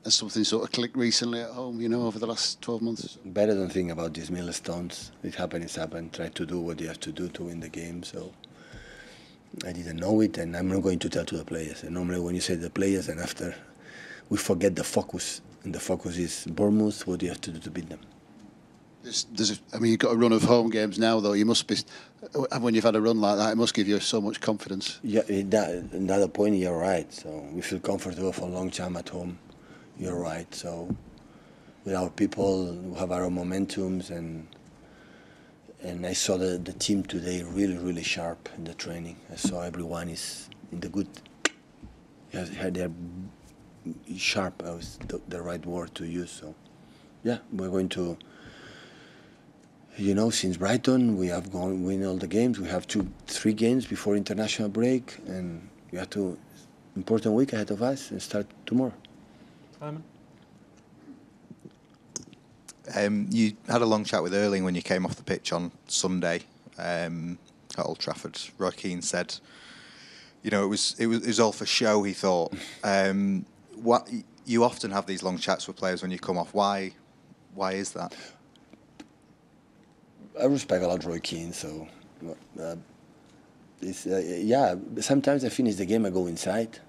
Has something sort of clicked recently at home, over the last 12 months? Better don't think about these milestones. It happened, it's happened. Try to do what you have to do to win the game. So I didn't know it, and I'm not going to tell to the players. And normally when you say the players, and after we forget the focus, and the focus is Bournemouth, what do you have to do to beat them? You've got a run of home games now, though. You must be, when you've had a run like that, it must give you so much confidence. Yeah, another point, you're right. So we feel comfortable for a long time at home. You're right. So with our people, we have our own momentums, and I saw the team today really, really sharp in the training. I saw everyone is in the good. They're sharp. That was the right word to use. So yeah, we're going to. Since Brighton, we have gone win all the games. We have 3 games before international break, and we have important week ahead of us and start tomorrow. You had a long chat with Erling when you came off the pitch on Sunday at Old Trafford. Roy Keane said, it was all for show. He thought. What you often have these long chats with players when you come off. Why is that? I respect a lot Roy Keane, so sometimes I finish the game, I go inside.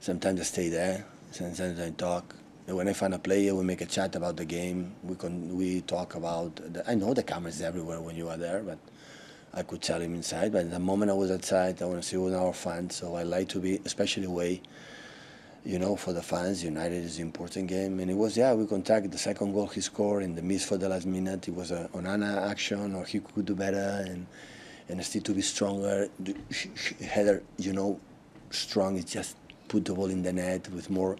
Sometimes I stay there. Sometimes I talk. And when I find a player, we make a chat about the game. We talk about. I know the cameras everywhere when you are there, but I could tell him inside. But at the moment I was outside, I want to see all our fans. So I like to be, especially away. For the fans, United is an important game. And it was, we contact the second goal he scored in the miss for the last minute. It was an Onana action, or he could do better, and still to be stronger. Header, strong. It just put the ball in the net with more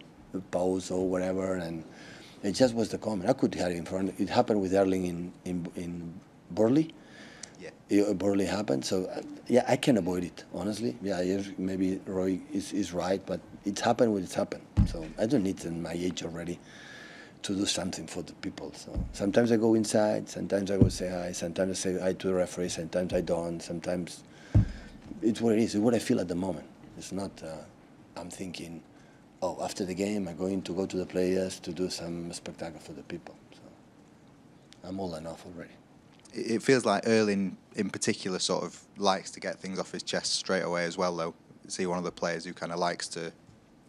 pause or whatever, and it just was the comment. I could have it in front. It happened with Erling in Burnley. Yeah, Burnley happened. So I can avoid it, honestly. Maybe Roy is right, but it's happened when it's happened. So I don't need, in my age already, to do something for the people. So sometimes I go inside, sometimes I go say hi, sometimes I say hi to the referee, sometimes I don't. Sometimes it's what it is. It's what I feel at the moment. It's not. I'm thinking, after the game, I'm going to go to the players to do some spectacle for the people. So I'm old enough already. It feels like Erling, in particular, sort of likes to get things off his chest straight away as well, though. Is he one of the players who kind of likes to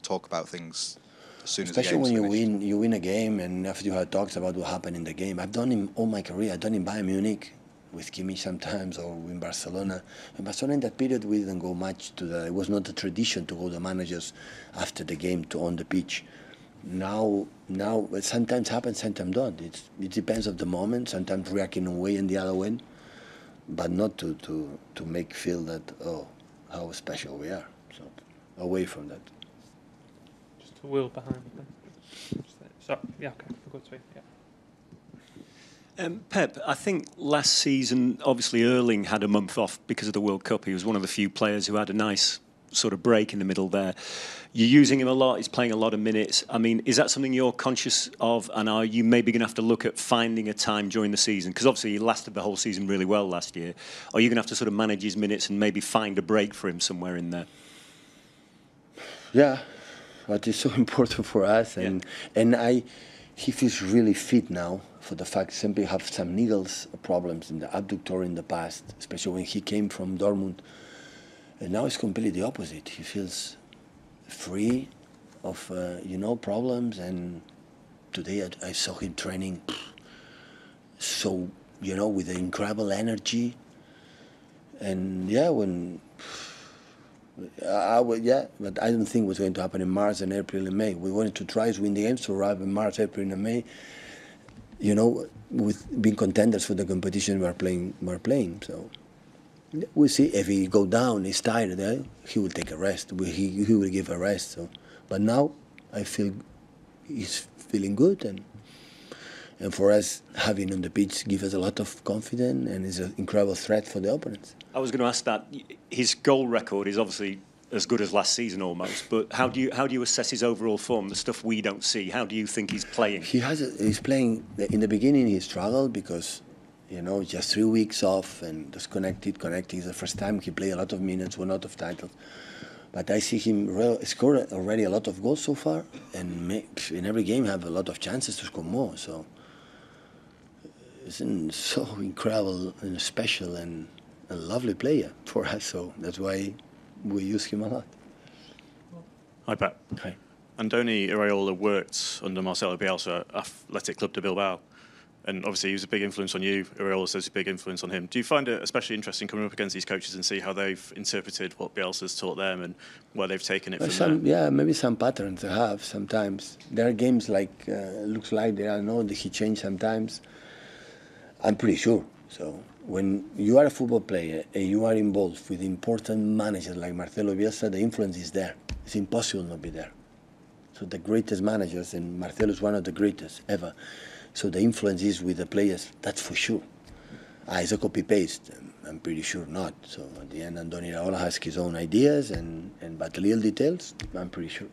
talk about things as soon as the game's finished? Especially when you win a game, and after you have talks about what happened in the game. I've done it all my career. I've done it in Bayern Munich, with Kimmich sometimes, or in Barcelona. In Barcelona, in that period, we didn't go much it was not a tradition to go to managers after the game to on the pitch. Now it sometimes happens, sometimes don't. It depends on the moment. Sometimes reacting one way and the other way, but not to make feel that how special we are. So away from that. Just a wheel behind. So yeah, okay, we'll go to yeah. Pep, I think last season, obviously Erling had a month off because of the World Cup. He was one of the few players who had a nice sort of break in the middle there. You're using him a lot, he's playing a lot of minutes. I mean, is that something you're conscious of, and are you maybe going to have to look at finding a time during the season? Because obviously he lasted the whole season really well last year. Are you going to have to sort of manage his minutes and maybe find a break for him somewhere in there? Yeah, but it's so important for us, and he feels really fit now for the fact simply have some needles problems in the abductor in the past, especially when he came from Dortmund. And now it's completely the opposite. He feels free of, problems. And today I saw him training so, with incredible energy. And but I don't think what's going to happen in March and April and May. We wanted to try to win the games to arrive in March, April and May, with being contenders for the competition we're playing. So we'll see. If he go down, he's tired, he will take a rest. He will give a rest. So, but now I feel he's feeling good, and for us, having on the pitch gives us a lot of confidence, and is an incredible threat for the opponents. I was going to ask that. His goal record is obviously as good as last season almost, but how do you assess his overall form, the stuff we don't see? How do you think he's playing? He's playing. In the beginning, he struggled because just 3 weeks off and just connecting. It's the first time he played a lot of minutes, won a lot of titles. But I see him score already a lot of goals so far, and in every game have a lot of chances to score more. So it's so incredible and special and a lovely player for us. So that's why we use him a lot. Hi, Pep. Hi. Andoni Iraola worked under Marcelo Bielsa at Athletic Club de Bilbao. And obviously he was a big influence on you. Iraola says a big influence on him. Do you find it especially interesting coming up against these coaches and see how they've interpreted what Bielsa's taught them and where they've taken it from there? Yeah, maybe some patterns they have sometimes. There are games like, looks like they are that he changed sometimes. I'm pretty sure. So when you are a football player and you are involved with important managers like Marcelo Bielsa, the influence is there. It's impossible not to be there. So the greatest managers, and Marcelo is one of the greatest ever. So the influence is with the players, that's for sure. It's a copy-paste, I'm pretty sure not. So at the end, Andoni Iraola has his own ideas, but the little details, I'm pretty sure.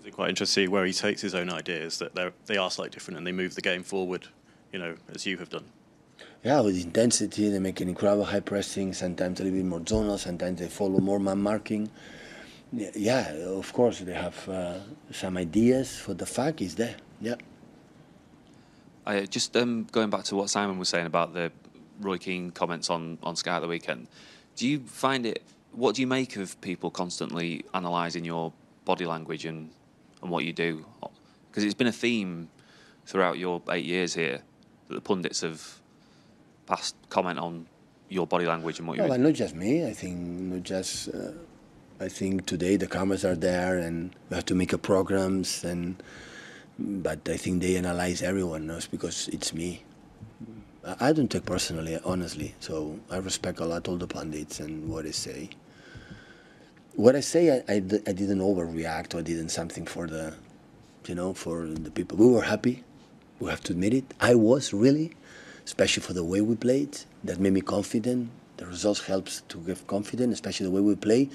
Is it quite interesting to see where he takes his own ideas, that they are slightly different and they move the game forward, as you have done? Yeah, with intensity, they make an incredible high pressing, sometimes a little bit more zonal, sometimes they follow more man marking. Yeah, of course, they have some ideas, for the fact is there, yeah. Just going back to what Simon was saying about the Roy Keane comments on Sky at the weekend, do you find it, what do you make of people constantly analysing your body language and what you do? Because it's been a theme throughout your 8 years here that the pundits have passed comment on your body language and what you do. But not just me, I think not just... I think today the cameras are there and we have to make programs, but I think they analyze everyone else because it's me. I don't take personally, honestly, so I respect a lot all the pundits and what they say. What I say, I didn't overreact, or I didn't something for the people. We were happy, we have to admit it. I was really, especially for the way we played, that made me confident. The results helps to give confidence, especially the way we play.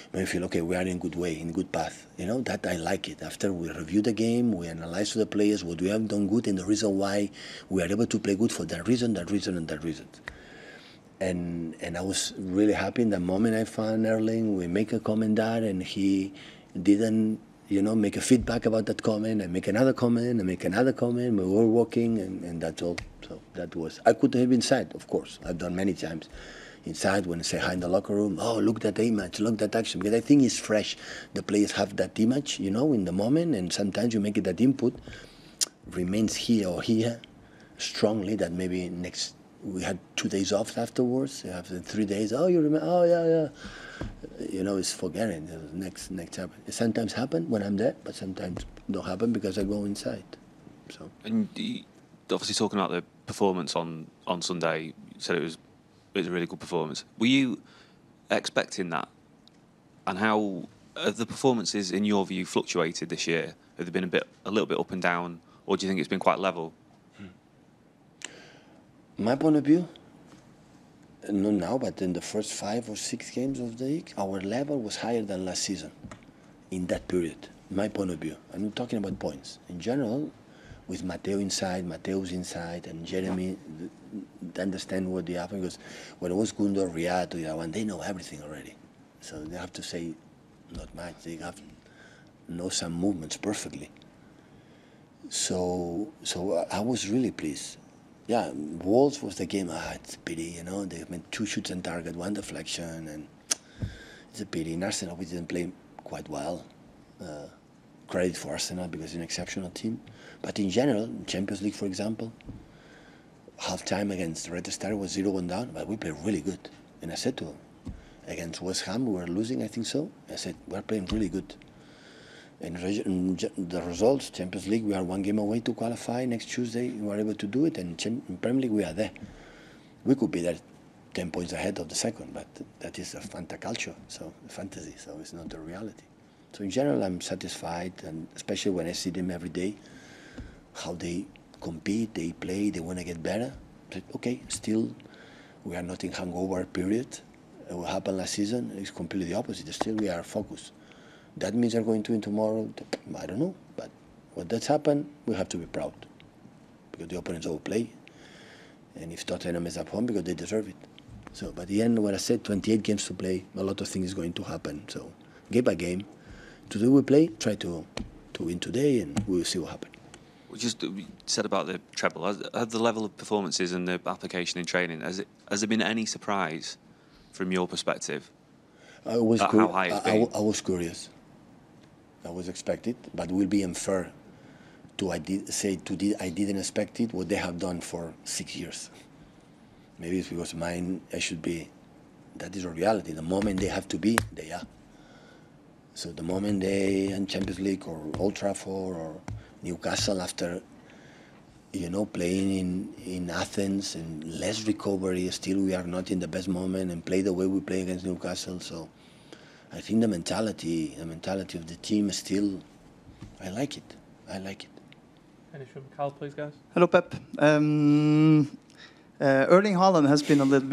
When we feel, okay, we are in good way, in good path. That I like it. After we review the game, we analyze to the players what we have done good and the reason why we are able to play good for that reason, and that reason. And I was really happy in that moment. I found Erling. We make a comment there, and he didn't, make a feedback about that comment. I make another comment. We were walking, and that's all. So that was. I could have been sad, of course. I've done many times. Inside, when I say hi in the locker room, oh, look at that image, look at that action. Because I think it's fresh. The players have that image, in the moment, and sometimes you make it that input remains here or here strongly. That maybe we had 2 days off afterwards. After 3 days, oh, you remember? Oh, yeah. It's forgetting. Next happen. It sometimes happen when I'm there, but sometimes don't happen because I go inside. So. And obviously talking about the performance on Sunday, you said it was a really good performance. Were you expecting that? And how have the performances, in your view, fluctuated this year? Have they been a little bit up and down, or do you think it's been quite level? My point of view, not now, but in the first 5 or 6 games of the league, our level was higher than last season. In that period, my point of view. I'm not talking about points. In general, with Mateus inside, and Jeremy, they understand what they happen. Because when it was Gundo, Riyad, and they know everything already. So they have to say not much. They have to know some movements perfectly. So I was really pleased. Yeah, Wolves was the game. It's a pity, They made 2 shots on target, 1 deflection, and it's a pity. In Arsenal, we didn't play quite well. Credit for Arsenal because it's an exceptional team. But in general, in Champions League, for example, half-time against Red Star was 0-1 down, but we played really good. And I said to him, against West Ham, we were losing, I think so. I said, we're playing really good. And the results, Champions League, we are 1 game away to qualify. Next Tuesday, we were able to do it. And in Premier League, we are there. We could be there 10 points ahead of the second, but that is a fantacalcio, so fantasy, so it's not the reality. So in general, I'm satisfied, and especially when I see them every day, how they compete, they play, they want to get better. But okay, still, we are not in hangover period. What happened last season is completely the opposite. Still, we are focused. That means they're going to win tomorrow. I don't know, but when that's happened, we have to be proud because the opponents all play, and if Tottenham is at home, because they deserve it. So, but at the end, what I said, 28 games to play, a lot of things is going to happen. So, game by game. Today we play, try to win today, and we'll see what happens. Just you said about the treble. Has the level of performances and the application in training, has there been any surprise from your perspective? I was how high it's been? I was curious. I was expected, but it will be unfair I didn't expect it what they have done for 6 years. Maybe it's because I should be. That is a reality. The moment they have to be, they are. So the moment they in Champions League or Old Trafford or Newcastle after, playing in Athens and less recovery, still we are not in the best moment and play the way we play against Newcastle. So I think the mentality of the team is still, I like it. Finish from Cal, please, guys. Hello, Pep. Erling Haaland has been a little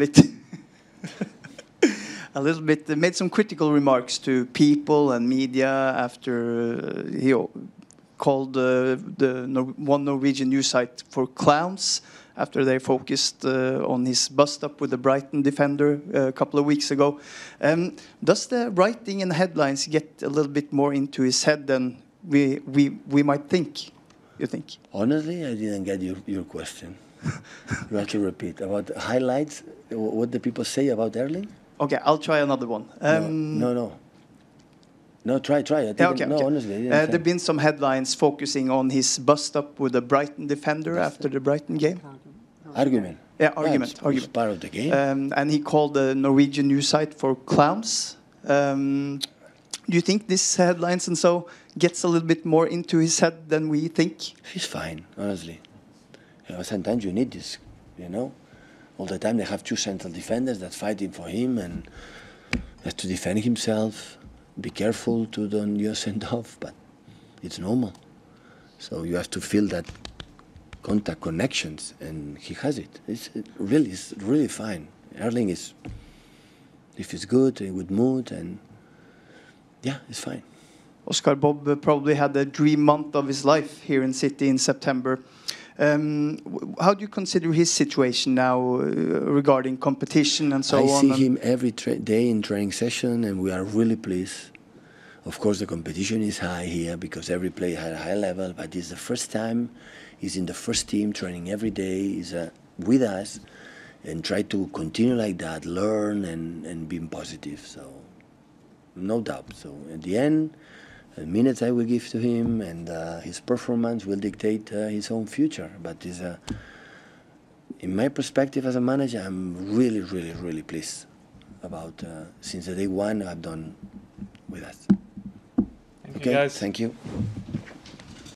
bit made some critical remarks to people and media after he called one Norwegian news site for clowns after they focused on his bust-up with the Brighton defender a couple of weeks ago. Does the writing and headlines get a little bit more into his head than we might think, you think? Honestly, I didn't get your question. You have to repeat. About the highlights, what the people say about Erling? Okay, I'll try another one. No, try. Okay. Honestly. There have been some headlines focusing on his bust-up with the Brighton defender after the Brighton game. Argument. Yeah, argument. It's part of the game. And he called the Norwegian news site for clowns. Do you think this headlines and so gets a little bit more into his head than we think? He's fine, honestly. Sometimes you need this, All the time they have two central defenders that fighting for him and has to defend himself. Be careful to don't get sent off, but it's normal. So you have to feel that contact connections, and he has it. It's really fine. Erling is, if he's good, in good mood, and yeah, it's fine. Oscar Bobb probably had the dream month of his life here in City in September. How do you consider his situation now regarding competition and so on? I see him every day in training session, and we are really pleased. Of course, the competition is high here because every player had a high level, but it's the first time he's in the first team training every day. He's with us and try to continue like that, learn and be positive. So, no doubt. So, at the end, the minutes I will give to him and his performance will dictate his own future. But in my perspective as a manager, I'm really, really, really pleased about since the day one I've done with us. Thank you, guys. Thank you.